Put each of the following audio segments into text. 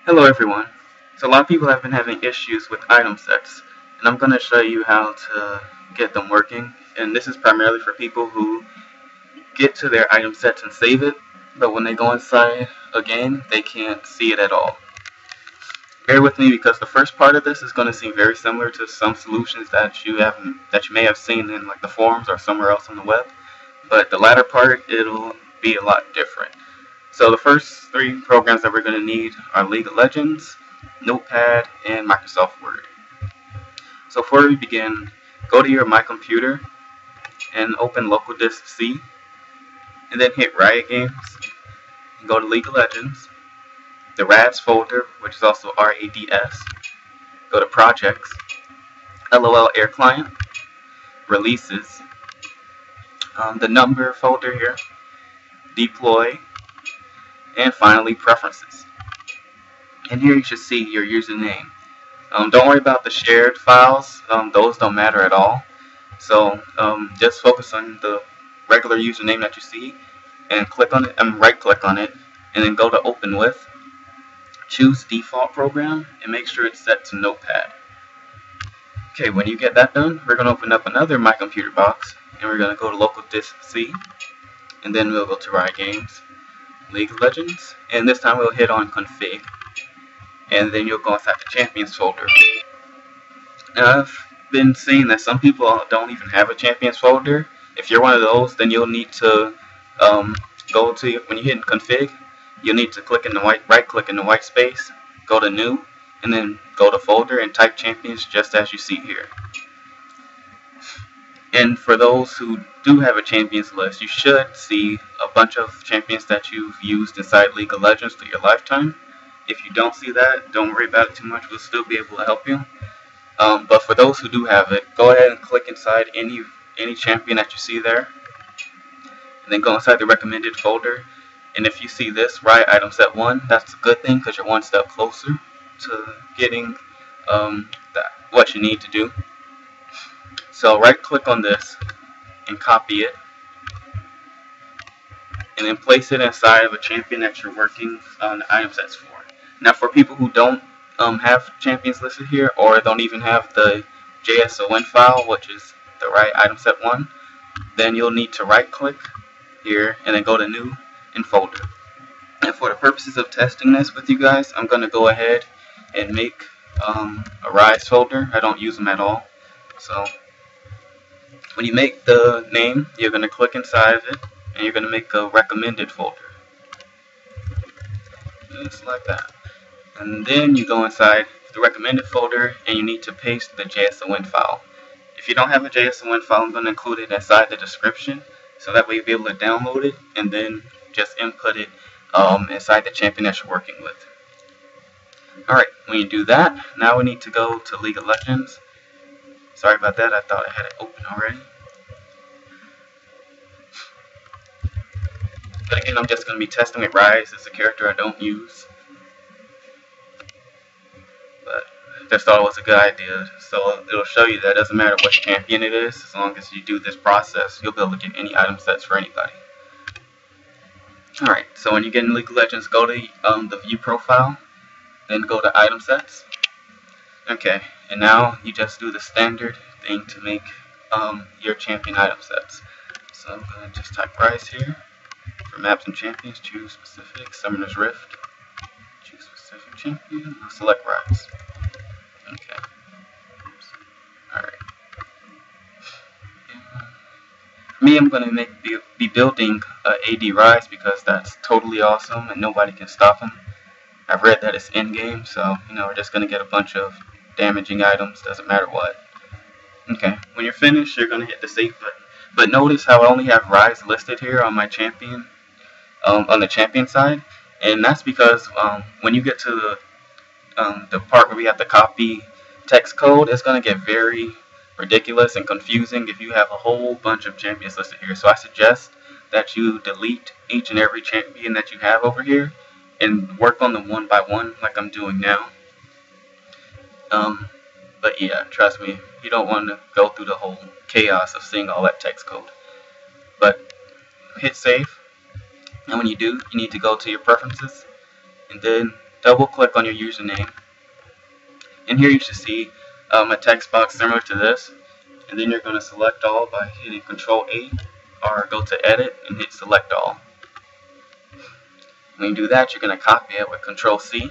Hello everyone. So a lot of people have been having issues with item sets, and I'm going to show you how to get them working. And this is primarily for people who get to their item sets and save it, but when they go inside a game, they can't see it at all. Bear with me because the first part of this is going to seem very similar to some solutions that you may have seen in like the forums or somewhere else on the web, but the latter part it'll be a lot different. So the first three programs that we're going to need are League of Legends, Notepad, and Microsoft Word. So before we begin, go to your My Computer and open local disk C, and then hit Riot Games, and go to League of Legends, the RADS folder, which is also RADS, go to Projects, LOL Air Client, Releases, the Number folder here, Deploy, and finally Preferences. And here you should see your username. Don't worry about the shared files, those don't matter at all. So just focus on the regular username that you see and click on it, and right click on it, and then go to Open With, choose Default Program, and make sure it's set to Notepad. Okay, when you get that done, we're going to open up another My Computer box, and we're going to go to Local Disk C, and then we'll go to Riot Games, League of Legends, and this time we'll hit on Config, and then you'll go inside the Champions folder. Now, I've been seeing that some people don't even have a Champions folder. If you're one of those, then you'll need to go to, when you hit Config, you'll need to click in the right click in the white space, go to New, and then go to Folder and type Champions just as you see here. And for those who do have a champions list, you should see a bunch of champions that you've used inside League of Legends through your lifetime. If you don't see that, don't worry about it too much. We'll still be able to help you. But for those who do have it, go ahead and click inside any champion that you see there, and then go inside the recommended folder. And if you see this, Riot Item Set 1, that's a good thing because you're one step closer to getting what you need to do. So right click on this and copy it, and then place it inside of a champion that you're working on the item sets for. Now for people who don't have champions listed here, or don't even have the JSON file, which is the Riot Item Set 1, then you'll need to right click here and then go to New and Folder. And for the purposes of testing this with you guys, I'm going to go ahead and make a Rise folder. I don't use them at all. So when you make the name, you're going to click inside of it, and you're going to make a recommended folder. Just like that. And then you go inside the recommended folder, and you need to paste the JSON file. If you don't have a JSON file, I'm going to include it inside the description, so that way you'll be able to download it, and then just input it inside the champion that you're working with. Alright, when you do that, now we need to go to League of Legends. Sorry about that, I thought I had it open already. But again, I'm just going to be testing with Rise. It's a character I don't use. But I just thought it was a good idea. So it'll show you that it doesn't matter what champion it is, as long as you do this process, you'll be able to get any item sets for anybody. Alright, so when you get in League of Legends, go to the View Profile, then go to Item Sets. Okay, and now you just do the standard thing to make your champion item sets. So I'm going to just type Rise here. For maps and champions, choose specific, Summoner's Rift. Choose specific champion, I'll select Rise. Okay. Alright. Me, I'm going to be building AD Rise because that's totally awesome and nobody can stop him. I've read that it's in-game, so we're just going to get a bunch of damaging items, doesn't matter what. Okay, when you're finished, you're going to hit the save button. But notice how I only have Rise listed here on my champion, on the champion side, and that's because when you get to the part where we have to copy text code, it's going to get very ridiculous and confusing if you have a whole bunch of champions listed here. So I suggest that you delete each and every champion that you have over here and work on them one by one like I'm doing now. But yeah, trust me, you don't want to go through the whole chaos of seeing all that text code. But hit save, and when you do, you need to go to your preferences and then double click on your username. And here you should see a text box similar to this. And then you're going to select all by hitting Control 8 or go to Edit and hit Select All. When you do that, you're going to copy it with Control C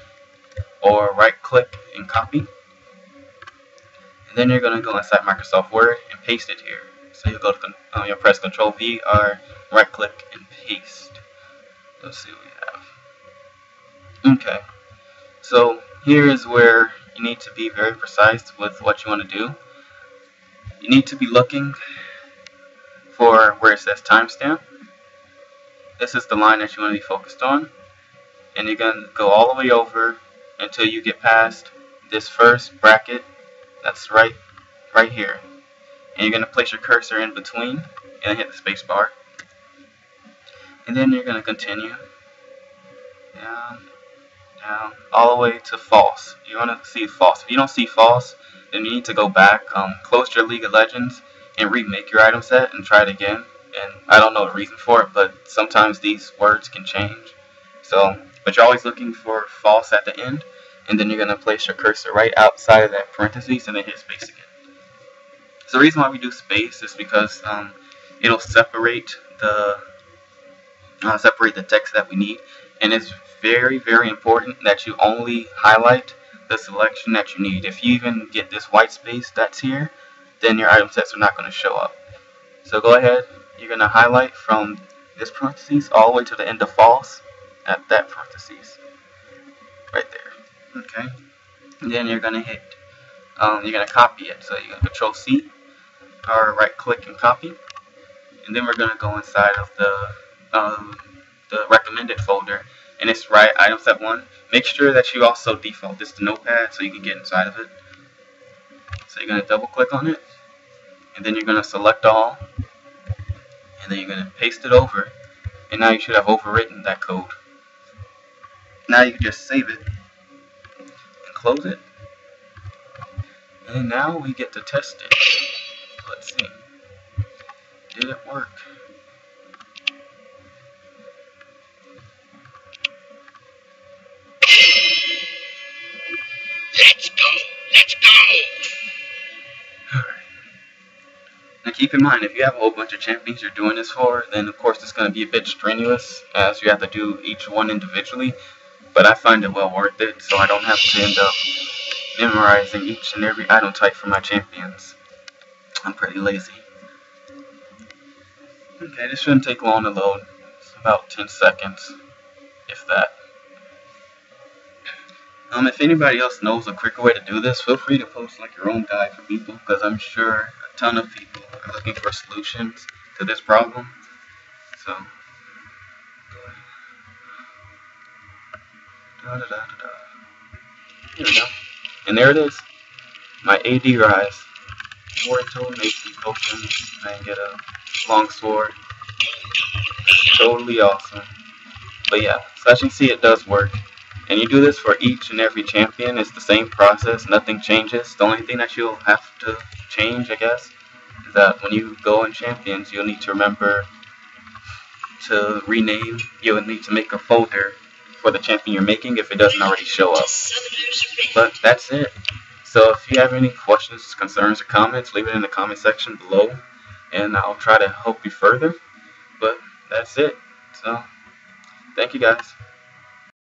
or right click and copy. And then you're going to go inside Microsoft Word and paste it here. So you go to you'll press Control V or right click and paste. Let's see what we have. Okay, so here is where you need to be very precise with what you want to do. You need to be looking for where it says timestamp. This is the line that you want to be focused on, and you're going to go all the way over until you get past this first bracket that's right here, and you're going to place your cursor in between and hit the space bar, and then you're going to continue down all the way to false. You want to see false. If you don't see false, then you need to go back, close your League of Legends, and remake your item set and try it again. And I don't know the reason for it, but sometimes these words can change. So, but you're always looking for false at the end, and then you're going to place your cursor right outside of that parentheses and then hit space again. So the reason why we do space is because it'll separate the text that we need, and it's very, very important that you only highlight the selection that you need. If you even get this white space that's here, then your item sets are not going to show up. So go ahead, you're going to highlight from this parentheses all the way to the end of false at that parentheses right there. Okay, and then you're going to hit you're going to copy it. So you're going to Control C or right click and copy, and then we're going to go inside of the recommended folder, and it's right item set 1. Make sure that you also default this to Notepad so you can get inside of it. So you're going to double click on it, and then you're going to select all, and then you're going to paste it over, and now you should have overwritten that code. Now you can just save it and close it, and now we get to test it. Let's see, did it work? Let's go! Let's go! Alright. Now keep in mind, if you have a whole bunch of champions you're doing this for, then of course it's going to be a bit strenuous as you have to do each one individually, but I find it well worth it, so I don't have to end up memorizing each and every item type for my champions. I'm pretty lazy. Okay, this shouldn't take long to load. It's about 10 seconds, if that. If anybody else knows a quicker way to do this, feel free to post like your own guide for people, because I'm sure a ton of people are looking for solutions to this problem. So, here we go. And there it is. My AD rise. Mortal makes you token and get a long sword. Totally awesome. But yeah, so as you can see, it does work. And you do this for each and every champion. It's the same process. Nothing changes. The only thing that you'll have to change, I guess, is that when you go in champions, you'll need to remember to rename. You'll need to make a folder for the champion you're making if it doesn't already show up. But that's it. So if you have any questions, concerns, or comments, leave it in the comment section below, and I'll try to help you further. But that's it. So thank you guys.